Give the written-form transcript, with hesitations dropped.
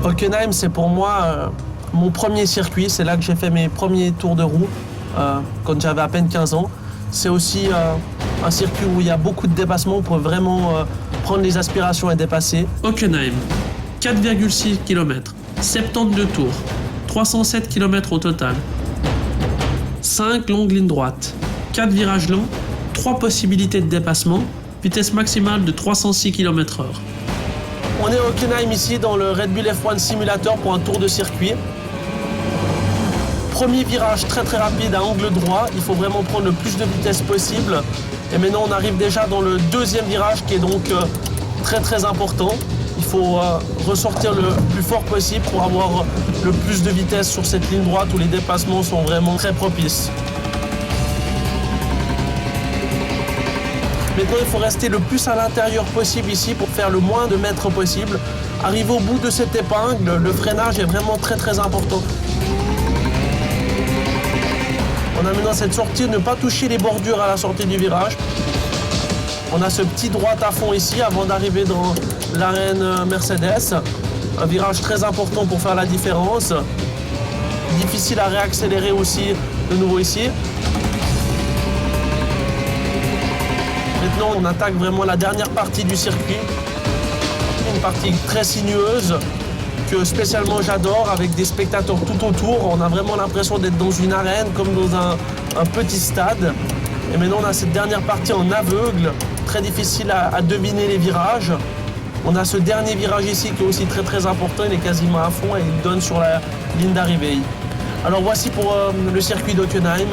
Hockenheim, c'est pour moi mon premier circuit. C'est là que j'ai fait mes premiers tours de roue quand j'avais à peine 15 ans. C'est aussi un circuit où il y a beaucoup de dépassements pour vraiment prendre les aspirations et dépasser. Hockenheim, 4,6 km, 72 tours, 307 km au total. 5 longues lignes droites, 4 virages longs, 3 possibilités de dépassement, vitesse maximale de 306 km/h. On est à Hockenheim ici dans le Red Bull F1 Simulator pour un tour de circuit. Premier virage très rapide à angle droit, il faut vraiment prendre le plus de vitesse possible. Et maintenant on arrive déjà dans le deuxième virage qui est donc très important. Il faut ressortir le plus fort possible pour avoir le plus de vitesse sur cette ligne droite où les dépassements sont vraiment très propices. Maintenant, il faut rester le plus à l'intérieur possible ici pour faire le moins de mètres possible. Arriver au bout de cette épingle, le freinage est vraiment très important. On a maintenant cette sortie, ne pas toucher les bordures à la sortie du virage. On a ce petit droit à fond ici avant d'arriver dans l'arène Mercedes. Un virage très important pour faire la différence. Difficile à réaccélérer aussi de nouveau ici. Maintenant, on attaque vraiment la dernière partie du circuit. Une partie très sinueuse que spécialement j'adore avec des spectateurs tout autour. On a vraiment l'impression d'être dans une arène comme dans un petit stade. Et maintenant, on a cette dernière partie en aveugle, très difficile à deviner les virages. On a ce dernier virage ici qui est aussi très important. Il est quasiment à fond et il donne sur la ligne d'arrivée. Alors voici pour le circuit d'Hockenheim.